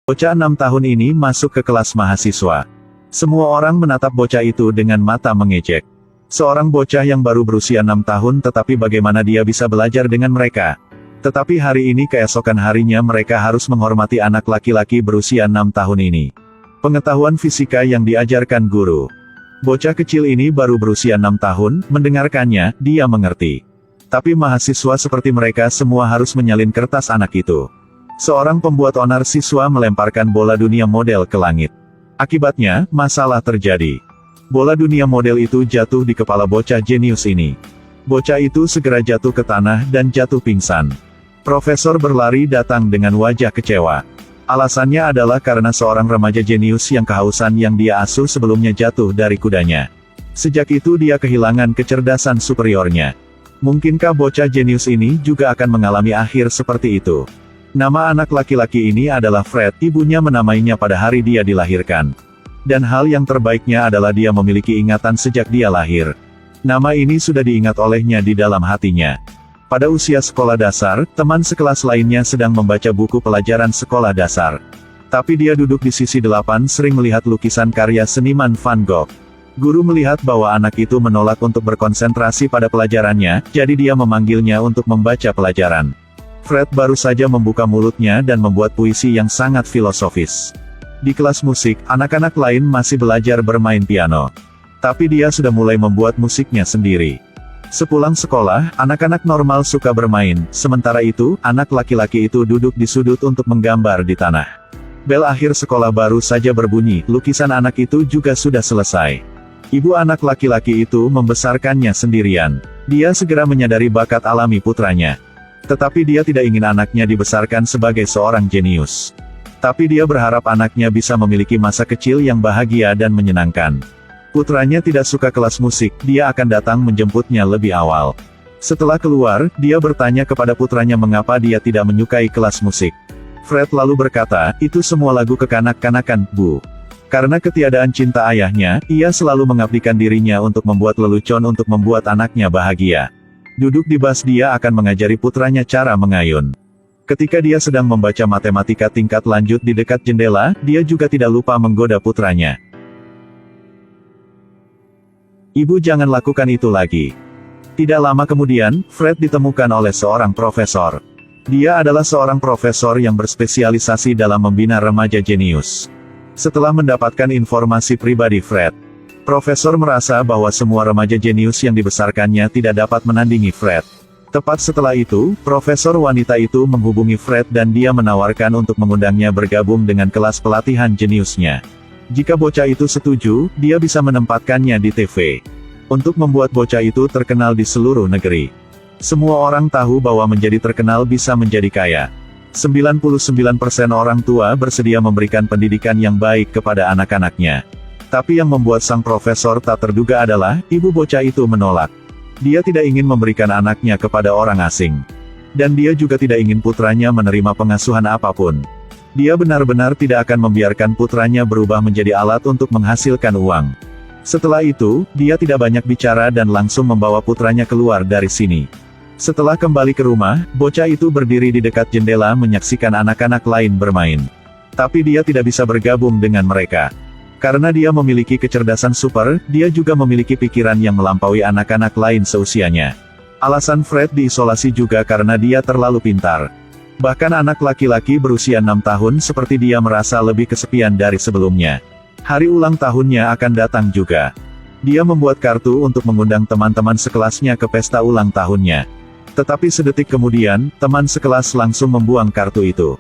Bocah 6 tahun ini masuk ke kelas mahasiswa. Semua orang menatap bocah itu dengan mata mengejek. Seorang bocah yang baru berusia 6 tahun tetapi bagaimana dia bisa belajar dengan mereka? Tetapi hari ini keesokan harinya mereka harus menghormati anak laki-laki berusia 6 tahun ini. Pengetahuan fisika yang diajarkan guru. Bocah kecil ini baru berusia 6 tahun, mendengarkannya, dia mengerti. Tapi mahasiswa seperti mereka semua harus menyalin kertas anak itu. Seorang pembuat onar siswa melemparkan bola dunia model ke langit. Akibatnya, masalah terjadi. Bola dunia model itu jatuh di kepala bocah jenius ini. Bocah itu segera jatuh ke tanah dan jatuh pingsan. Profesor berlari datang dengan wajah kecewa. Alasannya adalah karena seorang remaja jenius yang kehausan yang dia asuh sebelumnya jatuh dari kudanya. Sejak itu dia kehilangan kecerdasan superiornya. Mungkinkah bocah jenius ini juga akan mengalami akhir seperti itu? Nama anak laki-laki ini adalah Fred, ibunya menamainya pada hari dia dilahirkan. Dan hal yang terbaiknya adalah dia memiliki ingatan sejak dia lahir. Nama ini sudah diingat olehnya di dalam hatinya. Pada usia sekolah dasar, teman sekelas lainnya sedang membaca buku pelajaran sekolah dasar. Tapi dia duduk di sisi 8 sering melihat lukisan karya seniman Van Gogh. Guru melihat bahwa anak itu menolak untuk berkonsentrasi pada pelajarannya, jadi dia memanggilnya untuk membaca pelajaran. Fred baru saja membuka mulutnya dan membuat puisi yang sangat filosofis. Di kelas musik, anak-anak lain masih belajar bermain piano. Tapi dia sudah mulai membuat musiknya sendiri. Sepulang sekolah, anak-anak normal suka bermain, sementara itu, anak laki-laki itu duduk di sudut untuk menggambar di tanah. Bel akhir sekolah baru saja berbunyi, lukisan anak itu juga sudah selesai. Ibu anak laki-laki itu membesarkannya sendirian. Dia segera menyadari bakat alami putranya. Tetapi dia tidak ingin anaknya dibesarkan sebagai seorang jenius. Tapi dia berharap anaknya bisa memiliki masa kecil yang bahagia dan menyenangkan. Putranya tidak suka kelas musik, dia akan datang menjemputnya lebih awal. Setelah keluar, dia bertanya kepada putranya mengapa dia tidak menyukai kelas musik. Fred lalu berkata, itu semua lagu kekanak-kanakan, Bu. Karena ketiadaan cinta ayahnya, ia selalu mengabdikan dirinya untuk membuat lelucon untuk membuat anaknya bahagia. Duduk di bas dia akan mengajari putranya cara mengayun. Ketika dia sedang membaca matematika tingkat lanjut di dekat jendela, dia juga tidak lupa menggoda putranya. Ibu jangan lakukan itu lagi. Tidak lama kemudian, Fred ditemukan oleh seorang profesor. Dia adalah seorang profesor yang berspesialisasi dalam membina remaja jenius. Setelah mendapatkan informasi pribadi Fred, profesor merasa bahwa semua remaja jenius yang dibesarkannya tidak dapat menandingi Fred. Tepat setelah itu, profesor wanita itu menghubungi Fred dan dia menawarkan untuk mengundangnya bergabung dengan kelas pelatihan jeniusnya. Jika bocah itu setuju, dia bisa menempatkannya di TV. Untuk membuat bocah itu terkenal di seluruh negeri. Semua orang tahu bahwa menjadi terkenal bisa menjadi kaya. 99% orang tua bersedia memberikan pendidikan yang baik kepada anak-anaknya. Tapi yang membuat sang profesor tak terduga adalah, ibu bocah itu menolak. Dia tidak ingin memberikan anaknya kepada orang asing. Dan dia juga tidak ingin putranya menerima pengasuhan apapun. Dia benar-benar tidak akan membiarkan putranya berubah menjadi alat untuk menghasilkan uang. Setelah itu, dia tidak banyak bicara dan langsung membawa putranya keluar dari sini. Setelah kembali ke rumah, bocah itu berdiri di dekat jendela menyaksikan anak-anak lain bermain. Tapi dia tidak bisa bergabung dengan mereka. Karena dia memiliki kecerdasan super, dia juga memiliki pikiran yang melampaui anak-anak lain seusianya. Alasan Fred diisolasi juga karena dia terlalu pintar. Bahkan anak laki-laki berusia 6 tahun seperti dia merasa lebih kesepian dari sebelumnya. Hari ulang tahunnya akan datang juga. Dia membuat kartu untuk mengundang teman-teman sekelasnya ke pesta ulang tahunnya. Tetapi sedetik kemudian, teman sekelas langsung membuang kartu itu.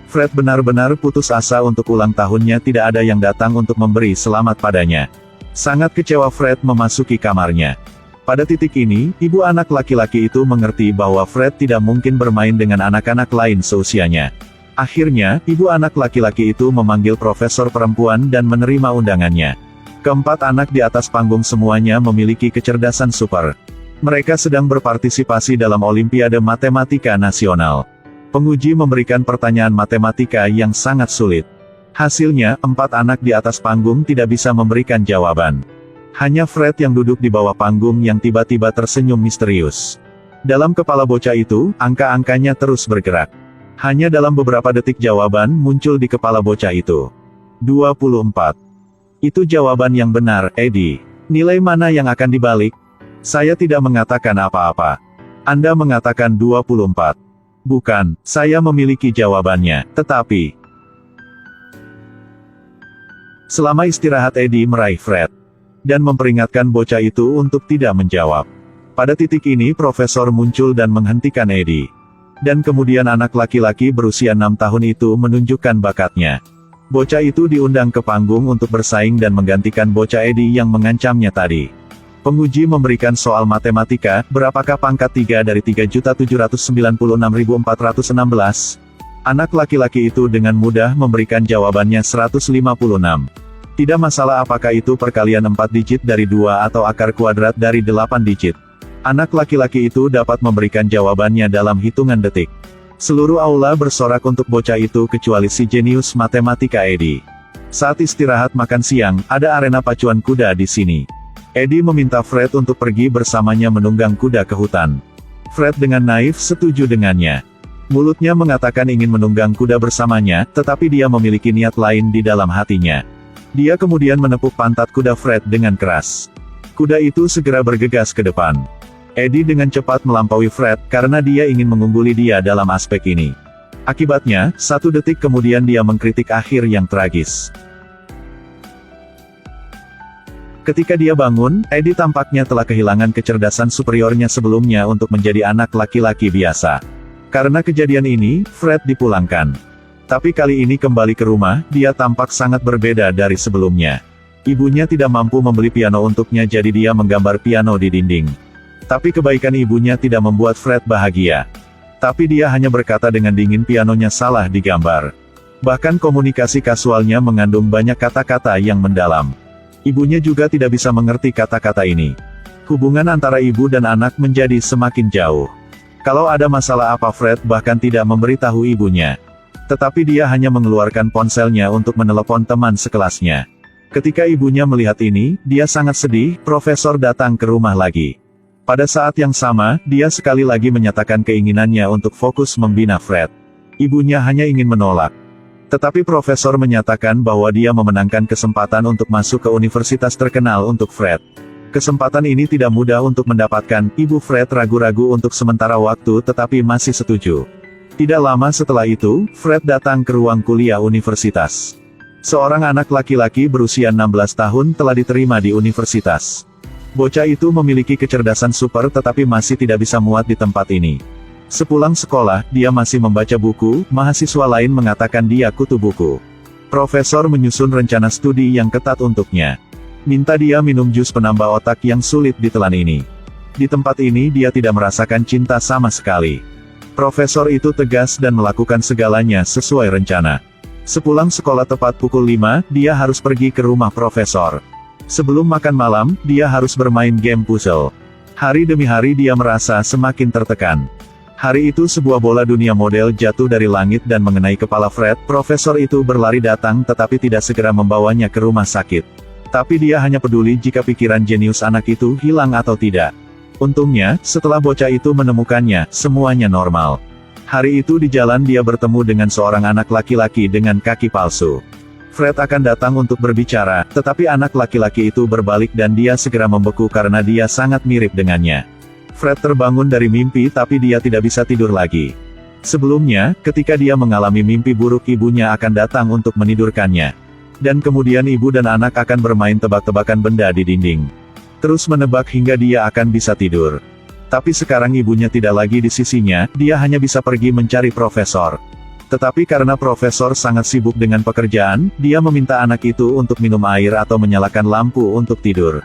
Fred benar-benar putus asa untuk ulang tahunnya tidak ada yang datang untuk memberi selamat padanya. Sangat kecewa Fred memasuki kamarnya. Pada titik ini, ibu anak laki-laki itu mengerti bahwa Fred tidak mungkin bermain dengan anak-anak lain seusianya. Akhirnya, ibu anak laki-laki itu memanggil profesor perempuan dan menerima undangannya. Keempat anak di atas panggung semuanya memiliki kecerdasan super. Mereka sedang berpartisipasi dalam Olimpiade Matematika Nasional. Penguji memberikan pertanyaan matematika yang sangat sulit. Hasilnya, 4 anak di atas panggung tidak bisa memberikan jawaban. Hanya Fred yang duduk di bawah panggung yang tiba-tiba tersenyum misterius. Dalam kepala bocah itu, angka-angkanya terus bergerak. Hanya dalam beberapa detik jawaban muncul di kepala bocah itu. 24. Itu jawaban yang benar, Eddie. Nilai mana yang akan dibalik? Saya tidak mengatakan apa-apa. Anda mengatakan 24. Bukan, saya memiliki jawabannya, tetapi... Selama istirahat Eddie meraih Fred. Dan memperingatkan bocah itu untuk tidak menjawab. Pada titik ini profesor muncul dan menghentikan Eddie. Dan kemudian anak laki-laki berusia 6 tahun itu menunjukkan bakatnya. Bocah itu diundang ke panggung untuk bersaing dan menggantikan bocah Eddie yang mengancamnya tadi. Penguji memberikan soal matematika, berapakah pangkat 3 dari 3.796.416? Anak laki-laki itu dengan mudah memberikan jawabannya 156. Tidak masalah apakah itu perkalian 4 digit dari 2 atau akar kuadrat dari 8 digit. Anak laki-laki itu dapat memberikan jawabannya dalam hitungan detik. Seluruh aula bersorak untuk bocah itu kecuali si jenius matematika Eddie. Saat istirahat makan siang, ada arena pacuan kuda di sini. Eddie meminta Fred untuk pergi bersamanya menunggang kuda ke hutan. Fred dengan naif setuju dengannya. Mulutnya mengatakan ingin menunggang kuda bersamanya, tetapi dia memiliki niat lain di dalam hatinya. Dia kemudian menepuk pantat kuda Fred dengan keras. Kuda itu segera bergegas ke depan. Eddie dengan cepat melampaui Fred, karena dia ingin mengungguli dia dalam aspek ini. Akibatnya, 1 detik kemudian dia mengkritik akhir yang tragis. Ketika dia bangun, Eddie tampaknya telah kehilangan kecerdasan superiornya sebelumnya untuk menjadi anak laki-laki biasa. Karena kejadian ini, Fred dipulangkan. Tapi kali ini kembali ke rumah, dia tampak sangat berbeda dari sebelumnya. Ibunya tidak mampu membeli piano untuknya jadi dia menggambar piano di dinding. Tapi kebaikan ibunya tidak membuat Fred bahagia. Tapi dia hanya berkata dengan dingin pianonya salah digambar. Bahkan komunikasi kasualnya mengandung banyak kata-kata yang mendalam. Ibunya juga tidak bisa mengerti kata-kata ini. Hubungan antara ibu dan anak menjadi semakin jauh. Kalau ada masalah apa Fred bahkan tidak memberitahu ibunya. Tetapi dia hanya mengeluarkan ponselnya untuk menelepon teman sekelasnya. Ketika ibunya melihat ini, dia sangat sedih. Profesor datang ke rumah lagi. Pada saat yang sama, dia sekali lagi menyatakan keinginannya untuk fokus membina Fred. Ibunya hanya ingin menolak. Tetapi profesor menyatakan bahwa dia memenangkan kesempatan untuk masuk ke universitas terkenal untuk Fred. Kesempatan ini tidak mudah untuk mendapatkan. Ibu Fred ragu-ragu untuk sementara waktu tetapi masih setuju. Tidak lama setelah itu, Fred datang ke ruang kuliah universitas. Seorang anak laki-laki berusia 16 tahun telah diterima di universitas. Bocah itu memiliki kecerdasan super tetapi masih tidak bisa muat di tempat ini. Sepulang sekolah, dia masih membaca buku, mahasiswa lain mengatakan dia kutu buku. Profesor menyusun rencana studi yang ketat untuknya. Minta dia minum jus penambah otak yang sulit ditelan ini. Di tempat ini dia tidak merasakan cinta sama sekali. Profesor itu tegas dan melakukan segalanya sesuai rencana. Sepulang sekolah tepat pukul 5, dia harus pergi ke rumah profesor. Sebelum makan malam, dia harus bermain game puzzle. Hari demi hari dia merasa semakin tertekan. Hari itu sebuah bola dunia model jatuh dari langit dan mengenai kepala Fred. Profesor itu berlari datang tetapi tidak segera membawanya ke rumah sakit. Tapi dia hanya peduli jika pikiran jenius anak itu hilang atau tidak. Untungnya, setelah bocah itu menemukannya, semuanya normal. Hari itu di jalan dia bertemu dengan seorang anak laki-laki dengan kaki palsu. Fred akan datang untuk berbicara, tetapi anak laki-laki itu berbalik dan dia segera membeku karena dia sangat mirip dengannya. Fred terbangun dari mimpi tapi dia tidak bisa tidur lagi. Sebelumnya, ketika dia mengalami mimpi buruk ibunya akan datang untuk menidurkannya. Dan kemudian ibu dan anak akan bermain tebak-tebakan benda di dinding. Terus menebak hingga dia akan bisa tidur. Tapi sekarang ibunya tidak lagi di sisinya, dia hanya bisa pergi mencari profesor. Tetapi karena profesor sangat sibuk dengan pekerjaan, dia meminta anak itu untuk minum air atau menyalakan lampu untuk tidur.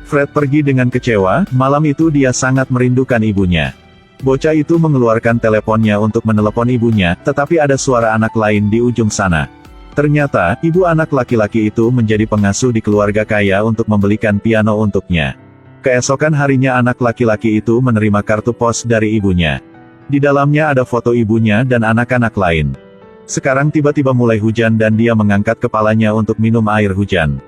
Fred pergi dengan kecewa, malam itu dia sangat merindukan ibunya. Bocah itu mengeluarkan teleponnya untuk menelepon ibunya, tetapi ada suara anak lain di ujung sana. Ternyata, ibu anak laki-laki itu menjadi pengasuh di keluarga kaya untuk membelikan piano untuknya. Keesokan harinya anak laki-laki itu menerima kartu pos dari ibunya. Di dalamnya ada foto ibunya dan anak-anak lain. Sekarang tiba-tiba mulai hujan dan dia mengangkat kepalanya untuk minum air hujan.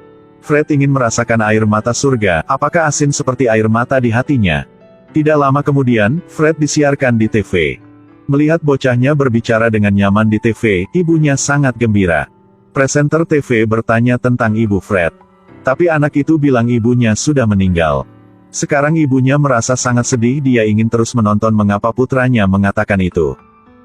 Fred ingin merasakan air mata surga, apakah asin seperti air mata di hatinya? Tidak lama kemudian, Fred disiarkan di TV. Melihat bocahnya berbicara dengan nyaman di TV, ibunya sangat gembira. Presenter TV bertanya tentang ibu Fred. Tapi anak itu bilang ibunya sudah meninggal. Sekarang ibunya merasa sangat sedih, dia ingin terus menonton mengapa putranya mengatakan itu.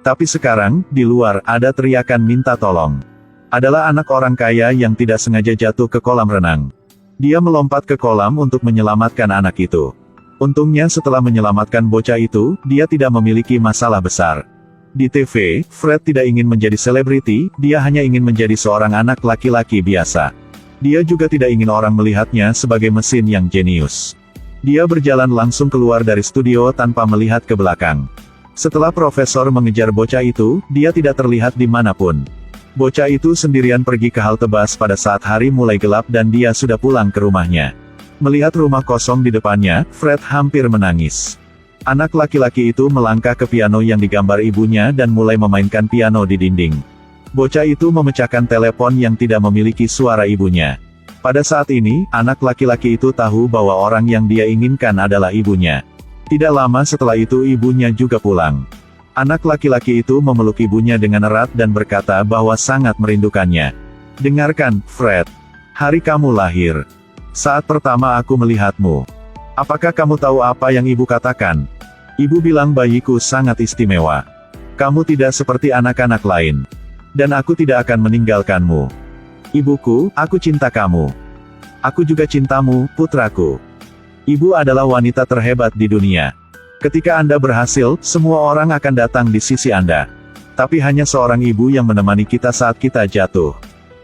Tapi sekarang, di luar, ada teriakan minta tolong. Adalah anak orang kaya yang tidak sengaja jatuh ke kolam renang. Dia melompat ke kolam untuk menyelamatkan anak itu. Untungnya setelah menyelamatkan bocah itu, dia tidak memiliki masalah besar. Di TV, Fred tidak ingin menjadi selebriti, dia hanya ingin menjadi seorang anak laki-laki biasa. Dia juga tidak ingin orang melihatnya sebagai mesin yang jenius. Dia berjalan langsung keluar dari studio tanpa melihat ke belakang. Setelah profesor mengejar bocah itu, dia tidak terlihat dimanapun. Bocah itu sendirian pergi ke halte bus pada saat hari mulai gelap dan dia sudah pulang ke rumahnya. Melihat rumah kosong di depannya, Fred hampir menangis. Anak laki-laki itu melangkah ke piano yang digambar ibunya dan mulai memainkan piano di dinding. Bocah itu memecahkan telepon yang tidak memiliki suara ibunya. Pada saat ini, anak laki-laki itu tahu bahwa orang yang dia inginkan adalah ibunya. Tidak lama setelah itu ibunya juga pulang. Anak laki-laki itu memeluk ibunya dengan erat dan berkata bahwa sangat merindukannya. Dengarkan, Fred. Hari kamu lahir. Saat pertama aku melihatmu. Apakah kamu tahu apa yang ibu katakan? Ibu bilang bayiku sangat istimewa. Kamu tidak seperti anak-anak lain. Dan aku tidak akan meninggalkanmu. Ibuku, aku cinta kamu. Aku juga cintamu, putraku. Ibu adalah wanita terhebat di dunia. Ketika Anda berhasil, semua orang akan datang di sisi Anda. Tapi hanya seorang ibu yang menemani kita saat kita jatuh.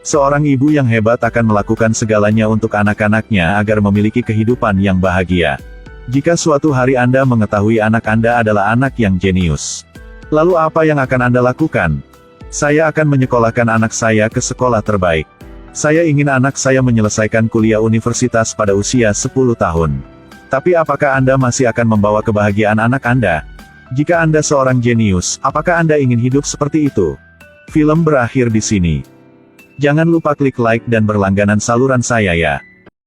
Seorang ibu yang hebat akan melakukan segalanya untuk anak-anaknya agar memiliki kehidupan yang bahagia. Jika suatu hari Anda mengetahui anak Anda adalah anak yang jenius, lalu apa yang akan Anda lakukan? Saya akan menyekolahkan anak saya ke sekolah terbaik. Saya ingin anak saya menyelesaikan kuliah universitas pada usia 10 tahun. Tapi apakah Anda masih akan membawa kebahagiaan anak Anda? Jika Anda seorang jenius, apakah Anda ingin hidup seperti itu? Film berakhir di sini. Jangan lupa klik like dan berlangganan saluran saya ya.